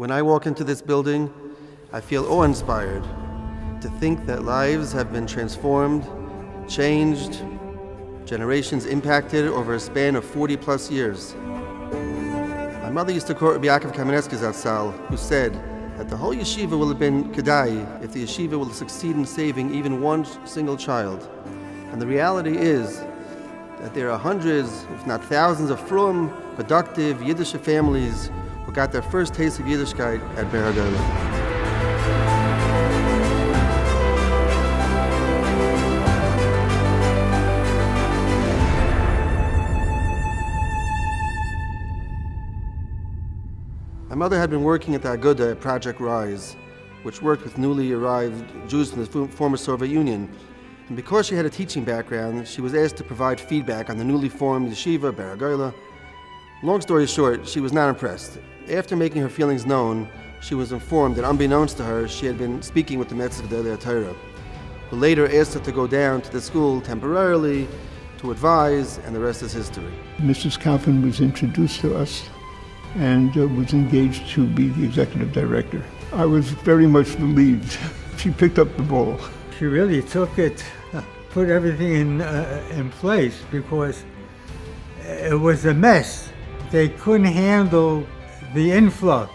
When I walk into this building, I feel awe-inspired to think that lives have been transformed, changed, generations impacted over a span of 40 plus years. My mother used to quote Rabbi Yaakov Kamenetsky Zatzal, who said that the whole yeshiva will have been kedai if the yeshiva will succeed in saving even one single child. And the reality is that there are hundreds, if not thousands, of frum, productive Yiddish families who got their first taste of Yiddishkeit at Ber HaGola. My mother had been working at the Aguda at Project Rise, which worked with newly arrived Jews from the former Soviet Union. And because she had a teaching background, she was asked to provide feedback on the newly formed yeshiva, Ber HaGola. Long story short, she was not impressed. After making her feelings known, she was informed that unbeknownst to her, she had been speaking with the Metzger Gedolei HaTorah, who later asked her to go down to the school temporarily to advise, and the rest is history. Mrs. Kaufman was introduced to us and was engaged to be the executive director. I was very much relieved. She picked up the ball. She really took it, put everything in place, because it was a mess. They couldn't handle the influx.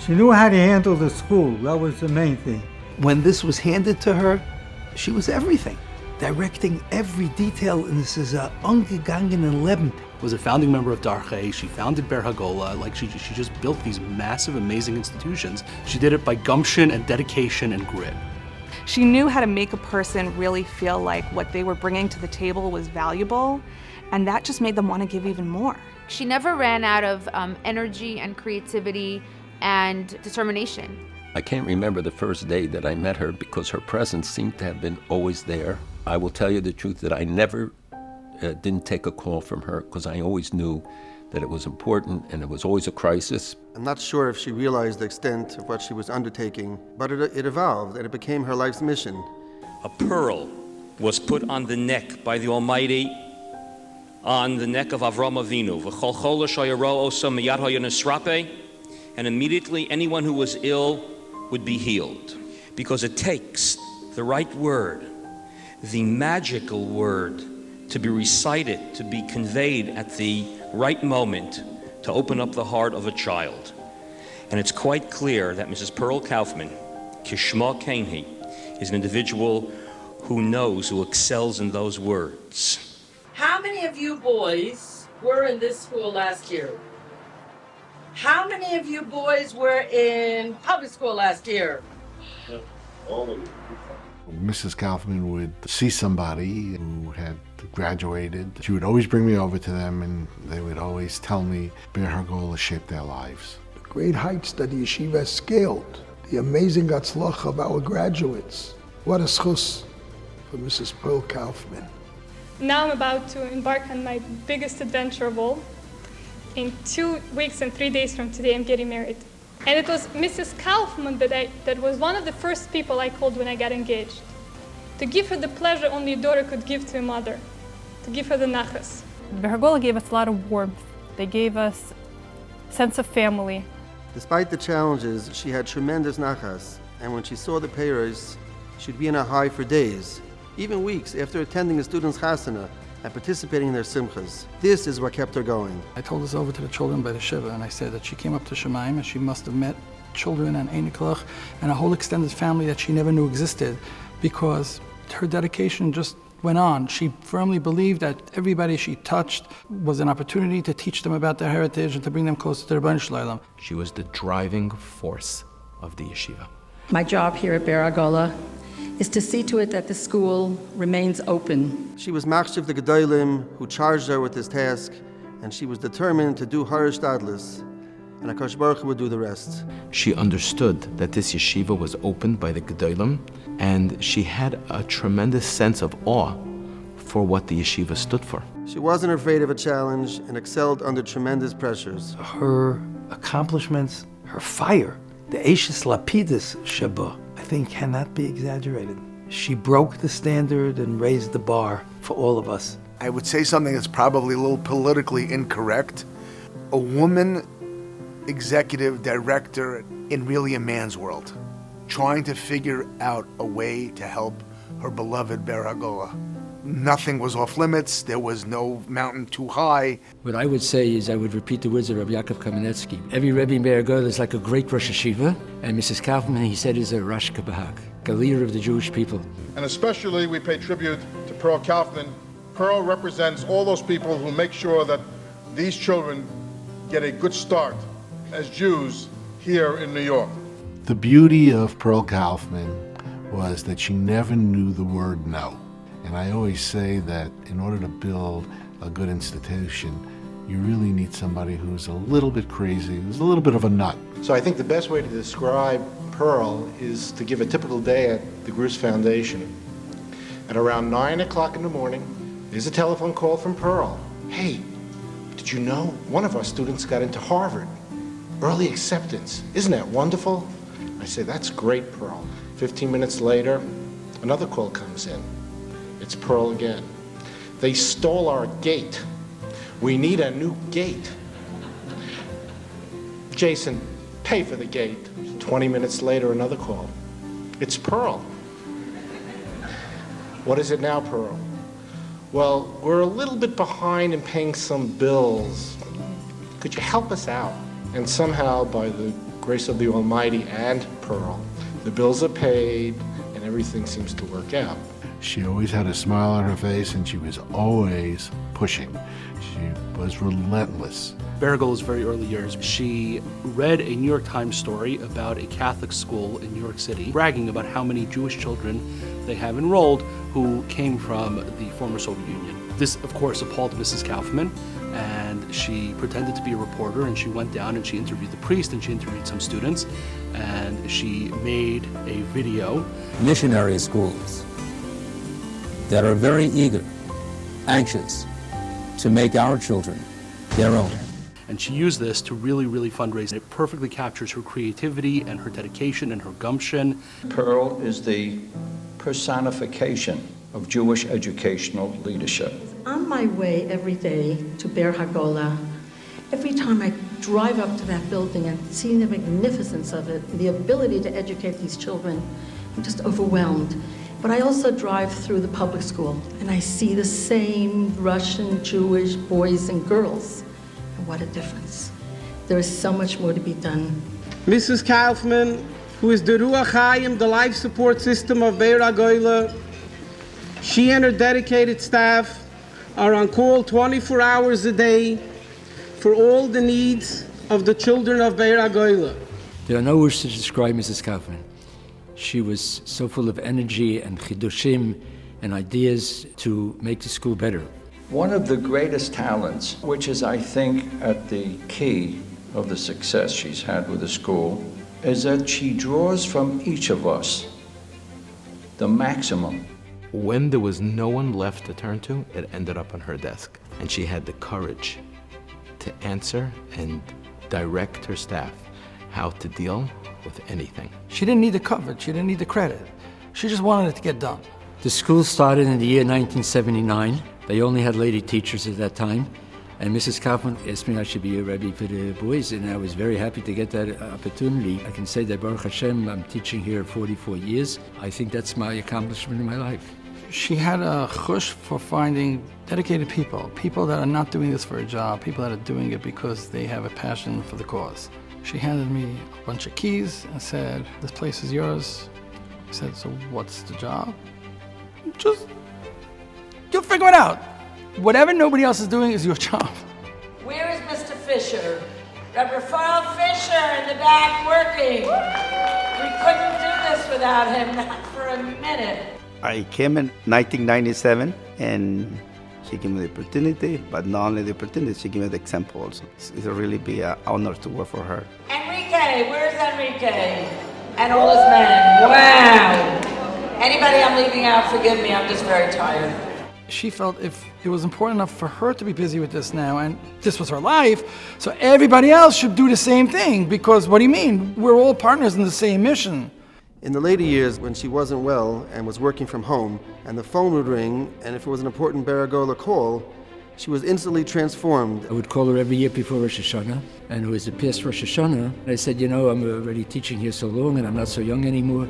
She knew how to handle the school. That was the main thing. When this was handed to her, she was everything, directing every detail, and this is ungegangen Leben. Was a founding member of Darchei. She founded Ber HaGola. She just built these massive, amazing institutions. She did it by gumption and dedication and grit. She knew how to make a person really feel like what they were bringing to the table was valuable, and that just made them want to give even more. She never ran out of energy and creativity and determination. I can't remember the first day that I met her because her presence seemed to have been always there. I will tell you the truth that I never didn't take a call from her because I always knew that it was important and it was always a crisis. I'm not sure if she realized the extent of what she was undertaking, but it evolved and it became her life's mission. A pearl was put on the neck by the Almighty, on the neck of Avram Avinu, V'chol chol shayaro osam miyad hayanasrape, and immediately anyone who was ill would be healed. Because it takes the right word, the magical word, to be recited, to be conveyed at the right moment, to open up the heart of a child. And it's quite clear that Mrs. Pearl Kaufman, Kishma Kenhi, is an individual who knows, who excels in those words. How many of you boys were in this school last year? How many of you boys were in public school last year? All of you. Mrs. Kaufman would see somebody who had graduated. She would always bring me over to them, and they would always tell me Ber HaGola shaped their lives. The great heights that the yeshiva has scaled, the amazing hatzlacha of our graduates. What a schus for Mrs. Pearl Kaufman. Now I'm about to embark on my biggest adventure of all. In 2 weeks and 3 days from today, I'm getting married. And it was Mrs. Kaufman that was one of the first people I called when I got engaged. To give her the pleasure only a daughter could give to a mother. To give her the nachas. Ber HaGola gave us a lot of warmth. They gave us a sense of family. Despite the challenges, she had tremendous nachas, and when she saw the peiros, she'd be in a high for days, even weeks after attending a student's chasana and participating in their simchas. This is what kept her going. I told this over to the children by the Shiva, and I said that she came up to Shemaim and she must have met children and Einiklach and a whole extended family that she never knew existed, because her dedication just went on. She firmly believed that everybody she touched was an opportunity to teach them about their heritage and to bring them closer to the Rebbeinu Shalom. She was the driving force of the yeshiva. My job here at Ber HaGola is to see to it that the school remains open. She was machshiv the Gedolim who charged her with this task, and she was determined to do her shtadlis, and HaKadosh Baruch Hu would do the rest. She understood that this yeshiva was opened by the Gedolim, and she had a tremendous sense of awe for what the yeshiva stood for. She wasn't afraid of a challenge and excelled under tremendous pressures. Her accomplishments, her fire, the Eishes Lapidus Shabbat, I think cannot be exaggerated. She broke the standard and raised the bar for all of us. I would say something that's probably a little politically incorrect. A woman executive director in really a man's world, trying to figure out a way to help her beloved Be'er HaGola. Nothing was off limits. There was no mountain too high. What I would say is I would repeat the words of Rabbi Yaakov Kamenetsky. Every Rebbe in Be'er HaGola is like a great Rosh Hashiva, and Mrs. Kaufman, he said, is a Rosh Kabahag, a leader of the Jewish people. And especially we pay tribute to Pearl Kaufman. Pearl represents all those people who make sure that these children get a good start as Jews here in New York. The beauty of Pearl Kaufman was that she never knew the word no. And I always say that in order to build a good institution, you really need somebody who's a little bit crazy, who's a little bit of a nut. So I think the best way to describe Pearl is to give a typical day at the Gruss Foundation. At around 9 o'clock in the morning, there's a telephone call from Pearl. Hey, did you know one of our students got into Harvard? Early acceptance. Isn't that wonderful? I say, that's great, Pearl. 15 minutes later, another call comes in. It's Pearl again. They stole our gate. We need a new gate. Jason, pay for the gate. 20 minutes later, another call. It's Pearl. What is it now, Pearl? Well, we're a little bit behind in paying some bills. Could you help us out? And somehow, by the grace of the Almighty and Pearl, the bills are paid and everything seems to work out. She always had a smile on her face, and she was always pushing. She was relentless. Be'er HaGola's very early years, she read a New York Times story about a Catholic school in New York City, bragging about how many Jewish children they have enrolled who came from the former Soviet Union. This, of course, appalled Mrs. Kaufman, and she pretended to be a reporter, and she went down and she interviewed the priest and she interviewed some students, and she made a video. Missionary schools that are very eager, anxious to make our children their own. And she used this to really fundraise. It perfectly captures her creativity and her dedication and her gumption. Pearl is the personification of Jewish educational leadership. On my way every day to Be'er HaGola, every time I drive up to that building and see the magnificence of it, the ability to educate these children, I'm just overwhelmed. But I also drive through the public school, and I see the same Russian Jewish boys and girls. And what a difference. There is so much more to be done. Mrs. Kaufman, who is the Ruach Hayim, the life support system of Be'er HaGola, she and her dedicated staff are on call 24 hours a day for all the needs of the children of Be'er HaGola. There are no words to describe Mrs. Kaufman. She was so full of energy and chidushim and ideas to make the school better. One of the greatest talents, which is, I think, at the key of the success she's had with the school, is that she draws from each of us the maximum. When there was no one left to turn to, it ended up on her desk. And she had the courage to answer and direct her staff how to deal with anything. She didn't need the coverage, she didn't need the credit. She just wanted it to get done. The school started in the year 1979. They only had lady teachers at that time. And Mrs. Kaufman asked me I should be a Rebbe for the boys, and I was very happy to get that opportunity. I can say that Baruch Hashem, I'm teaching here 44 years. I think that's my accomplishment in my life. She had a chush for finding dedicated people, people that are not doing this for a job, people that are doing it because they have a passion for the cause. She handed me a bunch of keys and said, "This place is yours." I said, "So what's the job?" You'll figure it out. Whatever nobody else is doing is your job. Where is Mr. Fisher? Reverend Raphael Fisher in the back working. We couldn't do this without him, not for a minute. I came in 1997 and she gave me the opportunity, but not only the opportunity, she gave me the example also. It's really be an honor to work for her. Enrique, where's Enrique? And all his men. Wow. Anybody I'm leaving out, forgive me, I'm just very tired. She felt if it was important enough for her to be busy with this now, and this was her life, so everybody else should do the same thing, because what do you mean? We're all partners in the same mission. In the later years, when she wasn't well and was working from home, and the phone would ring, and if it was an important Be'er HaGola call, She was instantly transformed. I would call her every year before Rosh Hashanah, and it was the past Rosh Hashanah. I said, you know, I'm already teaching here so long and I'm not so young anymore.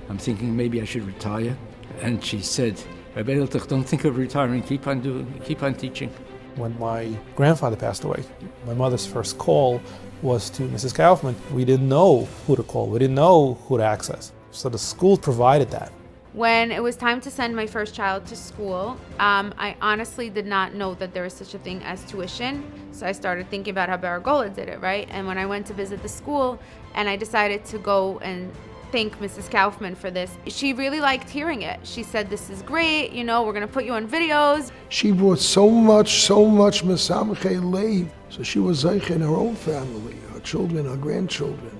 I'm thinking maybe I should retire. And she said, Rabbi Hiltach, don't think of retiring, keep on teaching. When my grandfather passed away, my mother's first call was to Mrs. Kaufman. We didn't know who to call, we didn't know who to access. So the school provided that. When it was time to send my first child to school, I honestly did not know that there was such a thing as tuition. So I started thinking about how Baragola did it, right? And when I went to visit the school and I decided to go and thank Mrs. Kaufman for this, she really liked hearing it. She said, this is great, you know, we're gonna put you on videos. She brought so much mesamche leiv. So she was zeich in her own family, her children, her grandchildren.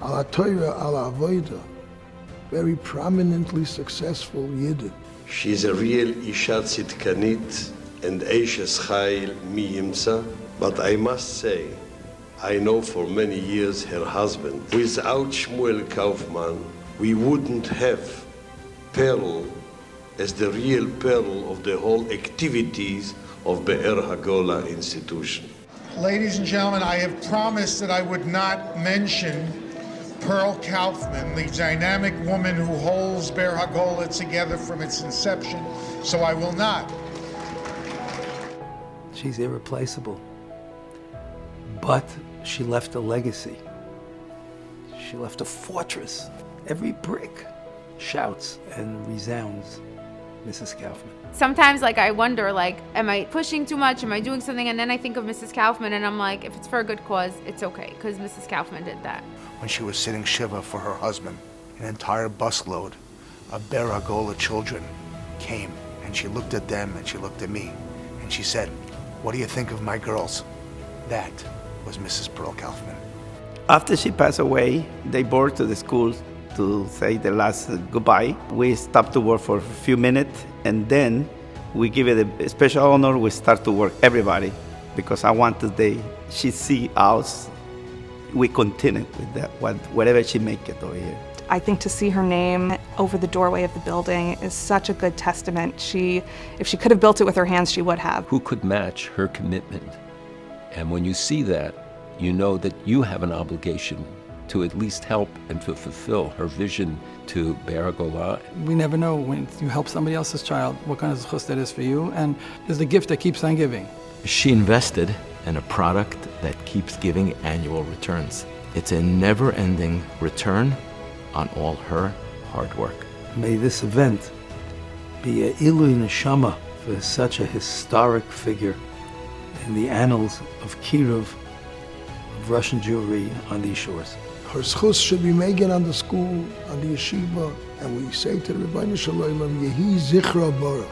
Ala Torah, ala Avodah. Very prominently successful Yidden. She's a real Isha Tzidkanit and Eishes Chayil Miyimsa, but I must say, I know for many years her husband. Without Shmuel Kaufman, we wouldn't have Pearl as the real pearl of the whole activities of Be'er Hagola institution. Ladies and gentlemen, I have promised that I would not mention Pearl Kaufman, the dynamic woman who holds Be'er Hagola together from its inception, so I will not. She's irreplaceable. But she left a legacy. She left a fortress. Every brick shouts and resounds Mrs. Kaufman. Sometimes, I wonder, am I pushing too much? Am I doing something? And then I think of Mrs. Kaufman, and I'm like, if it's for a good cause, it's okay, because Mrs. Kaufman did that. When she was sitting Shiva for her husband, an entire busload of Be'er Hagola children came, and she looked at them, and she looked at me, and she said, what do you think of my girls? That was Mrs. Pearl Kaufman. After she passed away, they brought to the school to say the last goodbye. We stopped to work for a few minutes, and then we give it a special honor. We start to work, everybody, because I want today she see us. We continue with that, whatever she make it over here. I think to see her name over the doorway of the building is such a good testament. If she could have built it with her hands, she would have. Who could match her commitment? And when you see that, you know that you have an obligation to at least help and to fulfill her vision to Be'er Hagola. We never know when you help somebody else's child what kind of zchus that is for you, and it's the gift that keeps on giving. She invested in a product that keeps giving annual returns. It's a never-ending return on all her hard work. May this event be a ilui neshama for such a historic figure in the annals of Kiruv, of Russian Jewry on these shores. Her schus should be making on the school, on the yeshiva, and we say to the Rebbeinu Shalom, Yehi Zichra Baruch.